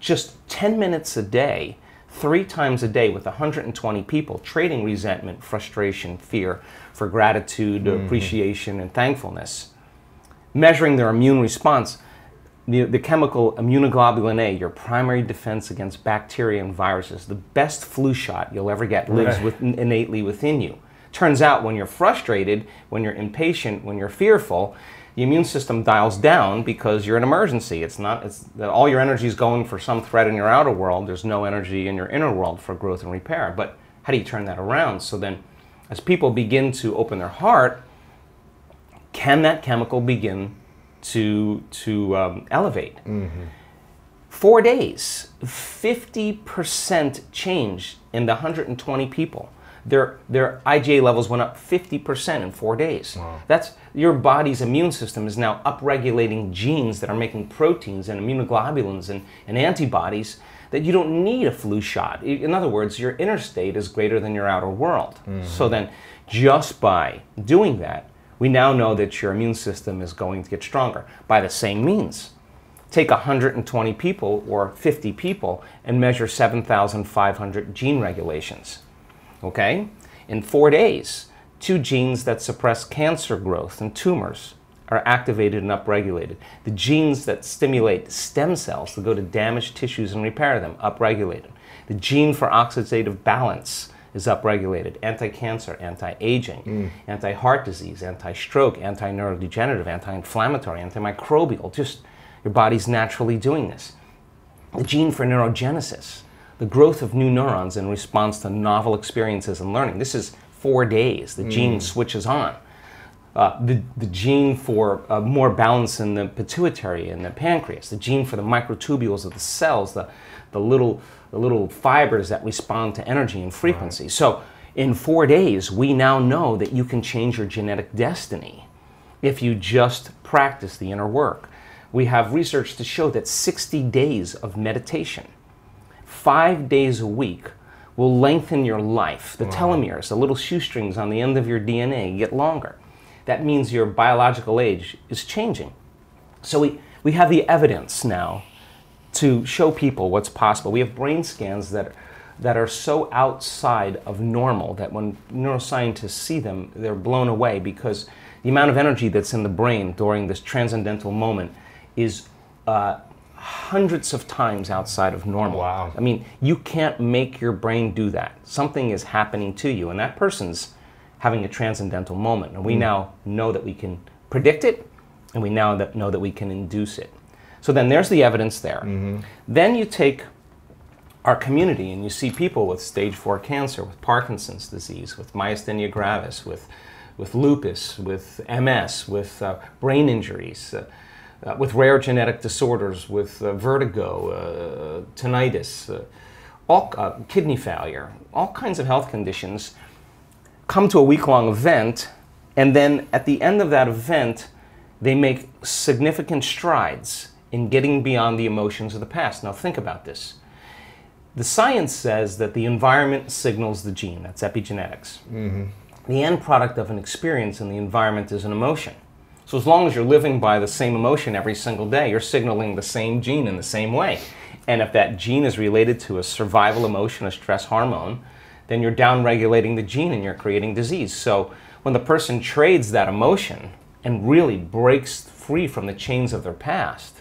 just 10 minutes a day, 3 times a day with 120 people, trading resentment, frustration, fear for gratitude, appreciation, and thankfulness. Measuring their immune response, the chemical immunoglobulin A, your primary defense against bacteria and viruses, the best flu shot you'll ever get, lives innately within you. Turns out when you're frustrated, when you're impatient, when you're fearful, the immune system dials down because you're in emergency. It's all your energy is going for some threat in your outer world. There's no energy in your inner world for growth and repair. But how do you turn that around? So then, as people begin to open their heart, can that chemical begin to elevate? 4 days, 50% change in the 120 people. Their IgA levels went up 50% in 4 days. Wow. That's your body's immune system is now upregulating genes that are making proteins and immunoglobulins and antibodies that you don't need a flu shot. In other words, your inner state is greater than your outer world. So then, just by doing that, we now know that your immune system is going to get stronger. By the same means, take 120 people or 50 people and measure 7,500 gene regulations. Okay? In 4 days, 2 genes that suppress cancer growth and tumors are activated and upregulated. The genes that stimulate stem cells to go to damaged tissues and repair them, upregulated. The gene for oxidative balance is upregulated. Anti-cancer, anti-aging, anti-heart disease, anti-stroke, anti-neurodegenerative, anti-inflammatory, antimicrobial. Just your body's naturally doing this. The gene for neurogenesis, the growth of new neurons in response to novel experiences and learning. This is 4 days. The gene switches on. The gene for more balance in the pituitary and the pancreas. The gene for the microtubules of the cells, the little fibers that respond to energy and frequency. Right. So in 4 days, we now know that you can change your genetic destiny if you just practice the inner work. We have research to show that 60 days of meditation, 5 days a week, will lengthen your life. The telomeres, the little shoestrings on the end of your DNA, get longer. That means your biological age is changing. So we have the evidence now to show people what's possible. We have brain scans that are so outside of normal that when neuroscientists see them, they're blown away because the amount of energy that's in the brain during this transcendental moment is hundreds of times outside of normal. Wow. I mean, you can't make your brain do that. Something is happening to you, and that person's having a transcendental moment. And we now know that we can predict it, and we now know that we can induce it. So then there's the evidence there. Then you take our community and you see people with stage 4 cancer, with Parkinson's disease, with myasthenia gravis, with lupus, with MS, with brain injuries, with rare genetic disorders, with vertigo, tinnitus, kidney failure, all kinds of health conditions, come to a week-long event, and then at the end of that event, they make significant strides in getting beyond the emotions of the past. Now think about this. The science says that the environment signals the gene. That's epigenetics. The end product of an experience in the environment is an emotion. So as long as you're living by the same emotion every single day, you're signaling the same gene in the same way. And if that gene is related to a survival emotion, a stress hormone, then you're down-regulating the gene and you're creating disease. So when the person trades that emotion and really breaks free from the chains of their past,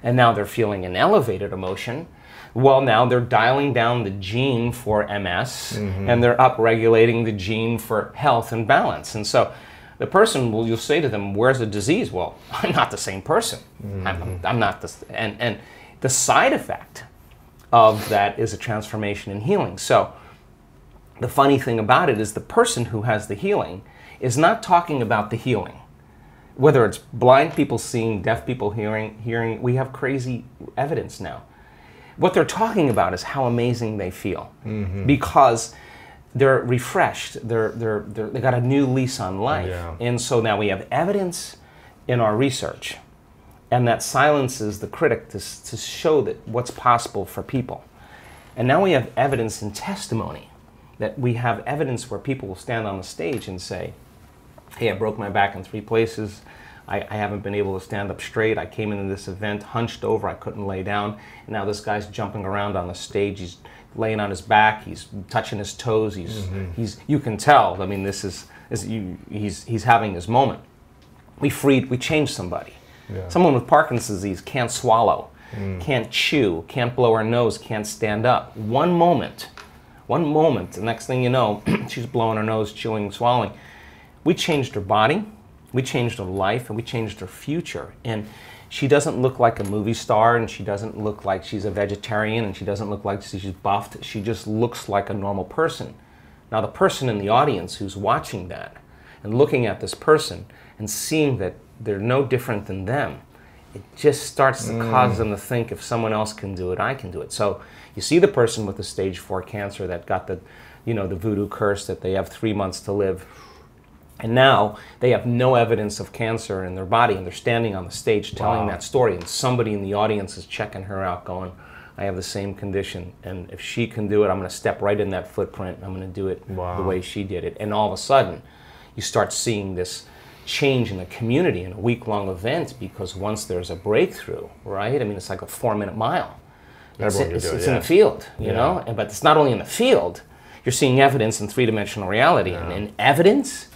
and now they're feeling an elevated emotion, well, now they're dialing down the gene for MS, and they're upregulating the gene for health and balance. And so the person, you'll say to them, where's the disease? Well, I'm not the same person. I'm not the, and the side effect of that is a transformation and healing. So the funny thing about it is the person who has the healing is not talking about the healing. Whether it's blind people seeing, deaf people hearing, we have crazy evidence now. What they're talking about is how amazing they feel because they're refreshed, they got a new lease on life. Yeah. And so now we have evidence in our research, and that silences the critic to show that what's possible for people. And now we have evidence in testimony, that we have evidence where people will stand on the stage and say, hey, I broke my back in 3 places, I haven't been able to stand up straight. I came into this event hunched over. I couldn't lay down. And now this guy's jumping around on the stage. He's laying on his back. He's touching his toes. He's you can tell. I mean, he's having his moment. We changed somebody. Yeah. Someone with Parkinson's disease can't swallow, can't chew, can't blow her nose, can't stand up. One moment, the next thing you know, she's blowing her nose, chewing, swallowing. We changed her body, we changed her life, and we changed her future. And she doesn't look like a movie star, and she doesn't look like she's a vegetarian, and she doesn't look like she's buffed. She just looks like a normal person. Now, the person in the audience who's watching that and looking at this person and seeing that they're no different than them, it just starts to cause them to think, if someone else can do it, I can do it. So you see the person with the stage 4 cancer that got the voodoo curse that they have 3 months to live. And now they have no evidence of cancer in their body, and they're standing on the stage telling that story, and somebody in the audience is checking her out going, I have the same condition, and if she can do it, I'm going to step right in that footprint, and I'm going to do it the way she did it. And all of a sudden, you start seeing this change in the community in a week-long event, because once there's a breakthrough, right? I mean, it's like a 4-minute mile. It's in the field, you know? But it's not only in the field, you're seeing evidence in 3-dimensional reality, and evidence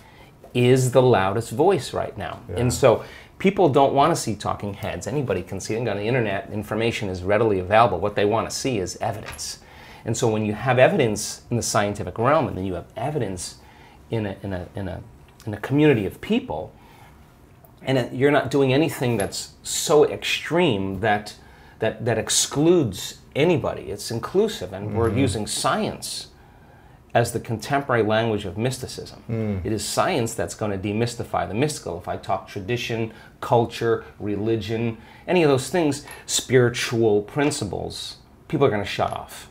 is the loudest voice right now. And so people don't want to see talking heads. Anybody can see it on the internet. Information is readily available. What they want to see is evidence. And so when you have evidence in the scientific realm, and then you have evidence in a community of people, and you're not doing anything that's so extreme that excludes anybody. It's inclusive, and we're using science as the contemporary language of mysticism. It is science that's going to demystify the mystical. If I talk tradition, culture, religion, any of those things, spiritual principles, people are going to shut off.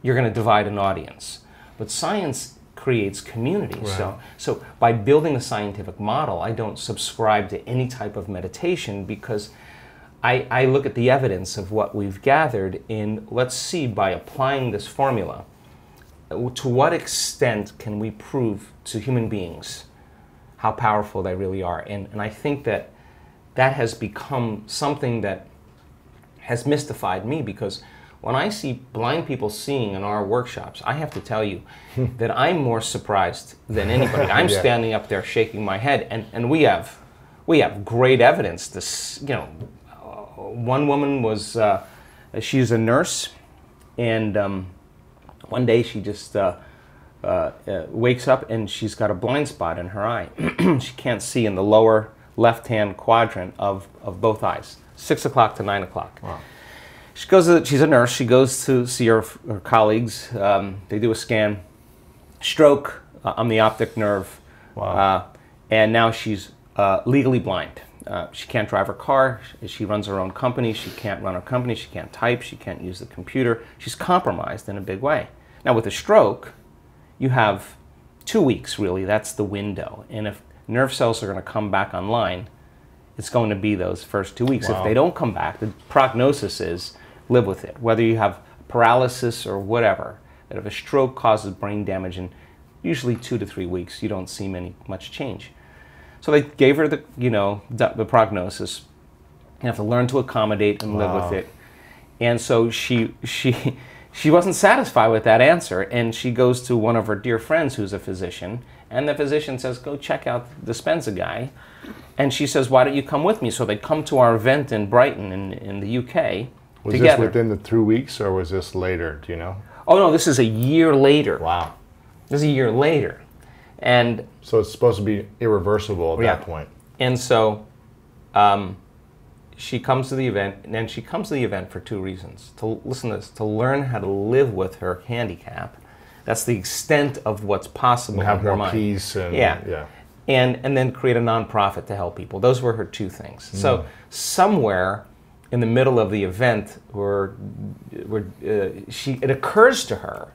You're going to divide an audience. But science creates community. Right. So by building a scientific model, I don't subscribe to any type of meditation, because I look at the evidence of what we've gathered in, let's see, by applying this formula, to what extent can we prove to human beings how powerful they really are? And I think that has become something that has mystified me, because when I see blind people seeing in our workshops, I have to tell you that I'm more surprised than anybody. I'm standing up there shaking my head, and we have great evidence. This, one woman was, she's a nurse, and one day she just wakes up and she's got a blind spot in her eye. She can't see in the lower left-hand quadrant of both eyes, 6 o'clock to 9 o'clock. Wow. She's a nurse. She goes to see her colleagues. They do a scan, stroke on the optic nerve, and now she's legally blind. She can't drive her car. She runs her own company. She can't run her company. She can't type. She can't use the computer. She's compromised in a big way. Now, with a stroke, you have 2 weeks, really. That's the window. And if nerve cells are going to come back online, it's going to be those first 2 weeks. If they don't come back, the prognosis is live with it. Whether you have paralysis or whatever, that if a stroke causes brain damage in usually 2 to 3 weeks, you don't see much change. So they gave her the prognosis. You have to learn to accommodate and live with it. And so she wasn't satisfied with that answer, and she goes to one of her dear friends who's a physician, and the physician says, go check out the Dispenza guy. And she says, why don't you come with me? So they come to our event in Brighton in the UK Was together. this within the 2 weeks, or was this later, do you know? Oh no, this is a year later. Wow. This is a year later. And so it's supposed to be irreversible at that point. And so she comes to the event, and she comes to the event for 2 reasons. To listen to this, to learn how to live with her handicap. That's the extent of what's possible and have in her more mind. peace and And then create a nonprofit to help people. Those were her 2 things. So somewhere in the middle of the event, it occurs to her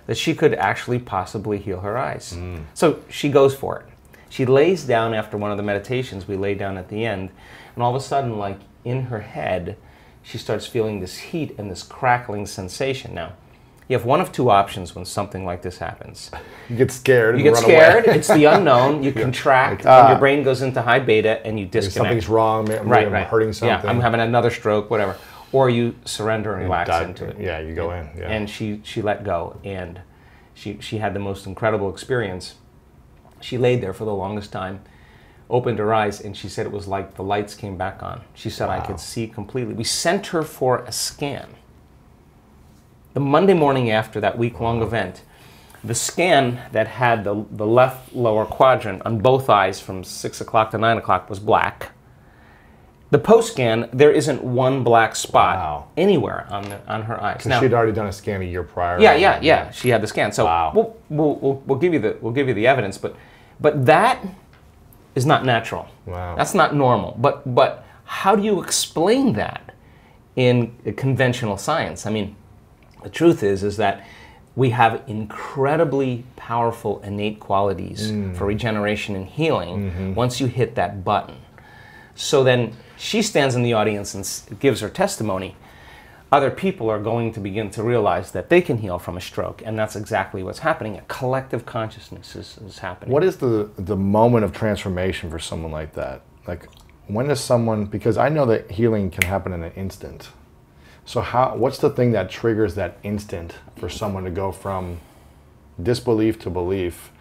that she could actually possibly heal her eyes. So she goes for it. She lays down after one of the meditations we lay down at the end, and all of a sudden, like in her head, she starts feeling this heat and this crackling sensation. Now, You have one of two options when something like this happens. You get scared. You get run scared. Away. It's the unknown. You contract, and your brain goes into high beta, and you disconnect. Something's wrong. I'm hurting something. Yeah, I'm having another stroke, whatever. Or you surrender and relax into it. Yeah, you go in. Yeah. And she let go, and she had the most incredible experience. She laid there for the longest time, opened her eyes, and she said it was like the lights came back on. She said, I could see completely. We sent her for a scan. The Monday morning after that week-long event, the scan that had the left lower quadrant on both eyes from 6 o'clock to 9 o'clock was black. The post-scan, there isn't one black spot anywhere on her eyes. Because she'd already done a scan a year prior. Yeah. She had the scan. So we'll give you the evidence, but that is not natural. Wow. That's not normal. But how do you explain that in conventional science? I mean, the truth is that we have incredibly powerful innate qualities for regeneration and healing once you hit that button. So then she stands in the audience and gives her testimony. Other people are going to begin to realize that they can heal from a stroke, and that's exactly what's happening. A collective consciousness is happening. What is the moment of transformation for someone like that? Like, when is someone, because I know that healing can happen in an instant. So what's the thing that triggers that instant for someone to go from disbelief to belief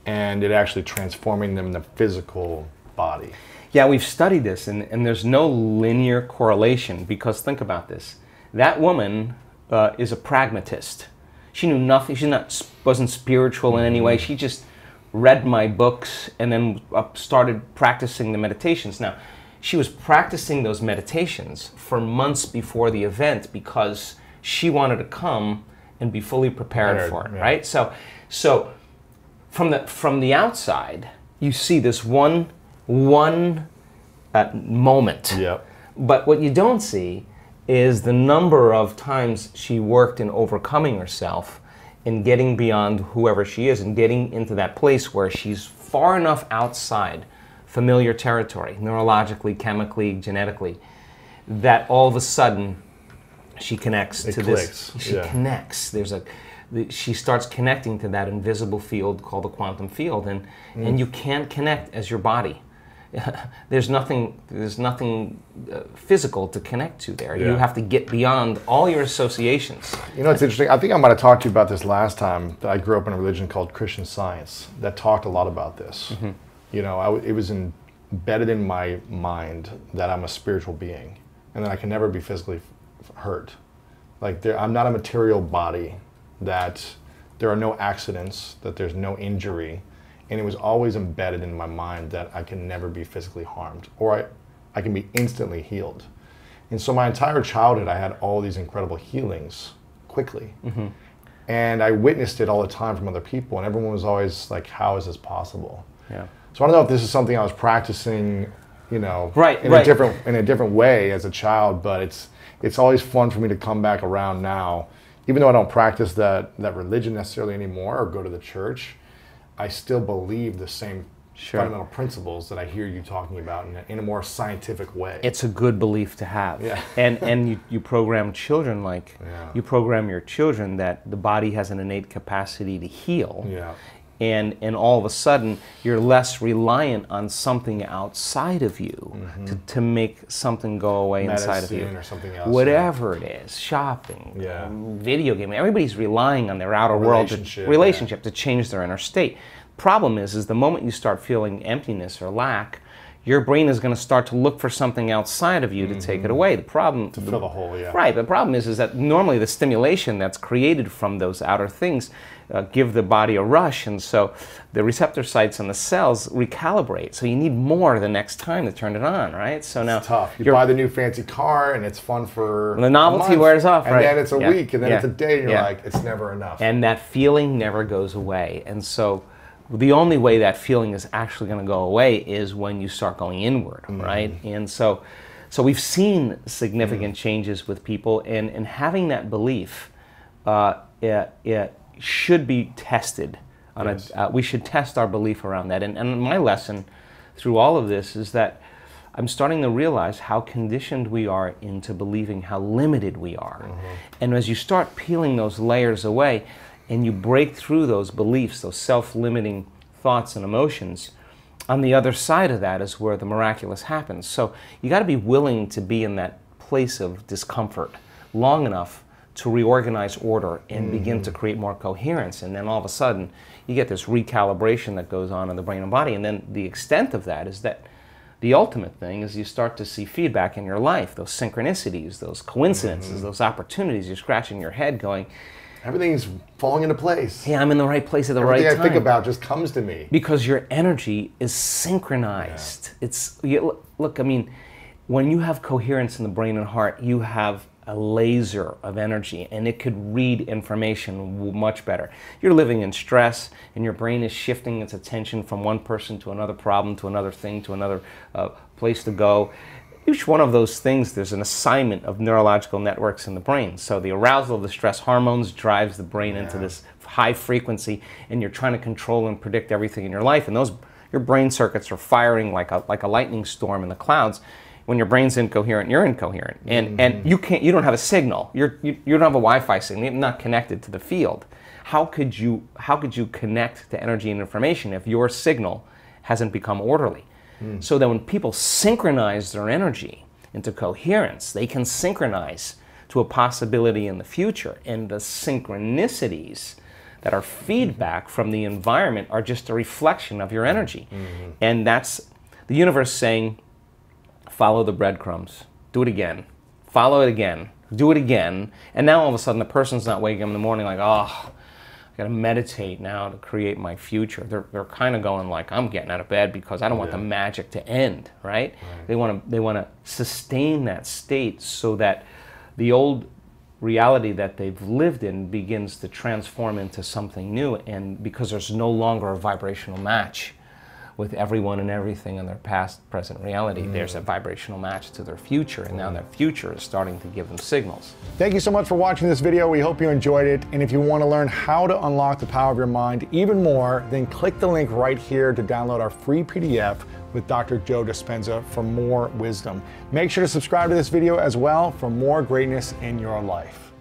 and it actually transforming them in the physical body? Yeah, we've studied this, and there's no linear correlation, because think about this. That woman is a pragmatist. She knew nothing. She wasn't spiritual in any way. She just read my books and then started practicing the meditations. Now, she was practicing those meditations for months before the event because she wanted to come and be fully prepared for it, right? So from the outside, you see this one moment. Yep. But what you don't see is the number of times she worked in overcoming herself and getting beyond whoever she is and getting into that place where she's far enough outside familiar territory, neurologically, chemically, genetically, that all of a sudden she connects to this. She connects. She starts connecting to that invisible field called the quantum field, and you can't connect as your body. There's nothing physical to connect to there. You have to get beyond all your associations. You know, it's interesting. I think I might have talked to you about this last time, that I grew up in a religion called Christian Science that talked a lot about this. You know, it was embedded in my mind that I'm a spiritual being and that I can never be physically hurt. Like, I'm not a material body, that there are no accidents, that there's no injury. And it was always embedded in my mind that I can never be physically harmed, or I can be instantly healed. And so my entire childhood, I had all these incredible healings quickly. And I witnessed it all the time from other people, and everyone was always like, how is this possible? Yeah. So I don't know if this is something I was practicing, you know, in a different way as a child, but it's always fun for me to come back around now. Even though I don't practice that religion necessarily anymore or go to the church, I still believe the same fundamental principles that I hear you talking about in a more scientific way. It's a good belief to have. Yeah. And you program children you program your children that the body has an innate capacity to heal. Yeah. And all of a sudden, you're less reliant on something outside of you to make something go away inside of you. Or something else. Whatever it is, shopping, video gaming, everybody's relying on their outer world relationship to change their inner state. Problem is the moment you start feeling emptiness or lack, your brain is going to start to look for something outside of you to take it away. The problem to fill the hole, Right. The problem is that normally the stimulation that's created from those outer things give the body a rush, and so the receptor sites on the cells recalibrate. So you need more the next time to turn it on, right? So now it's tough. You buy the new fancy car, and it's fun for the novelty wears off, and right? then it's a week, and then it's a day, and you're like, it's never enough. And that feeling never goes away, and so the only way that feeling is actually going to go away is when you start going inward, right? And so we've seen significant changes with people, and having that belief, it should be tested. We should test our belief around that. And my lesson through all of this is that I'm starting to realize how conditioned we are into believing how limited we are. And as you start peeling those layers away and you break through those beliefs, those self-limiting thoughts and emotions, on the other side of that is where the miraculous happens. So you got to be willing to be in that place of discomfort long enough to reorganize order and begin to create more coherence. And then all of a sudden, you get this recalibration that goes on in the brain and body. And then the extent of that is that the ultimate thing is you start to see feedback in your life, those synchronicities, those coincidences, those opportunities. You're scratching your head going, everything's falling into place. hey, I'm in the right place at the right time. Everything I think about just comes to me. Because your energy is synchronized. Look, I mean, when you have coherence in the brain and heart, you have a laser of energy, and it could read information much better. You're living in stress, and your brain is shifting its attention from one person to another problem, to another thing, to another place to go. Each one of those things, there's an assignment of neurological networks in the brain. So the arousal of the stress hormones drives the brain into this high frequency, and you're trying to control and predict everything in your life, and your brain circuits are firing like a lightning storm in the clouds. When your brain's incoherent, you're incoherent, and you don't have a signal. You don't have a Wi-Fi signal. You're not connected to the field. How could you connect to energy and information if your signal hasn't become orderly? So that when people synchronize their energy into coherence, they can synchronize to a possibility in the future, and the synchronicities that are feedback from the environment are just a reflection of your energy, and that's the universe saying, follow the breadcrumbs. Do it again. Follow it again. Do it again. And now all of a sudden the person's not waking up in the morning like, oh, I got to meditate now to create my future. They're kind of going like, I'm getting out of bed because I don't want the magic to end, right? They want to sustain that state so that the old reality that they've lived in begins to transform into something new, and because there's no longer a vibrational match with everyone and everything in their past, present reality. There's a vibrational match to their future, and now that future is starting to give them signals. Thank you so much for watching this video. We hope you enjoyed it. And if you want to learn how to unlock the power of your mind even more, then click the link right here to download our free PDF with Dr. Joe Dispenza for more wisdom. Make sure to subscribe to this video as well for more greatness in your life.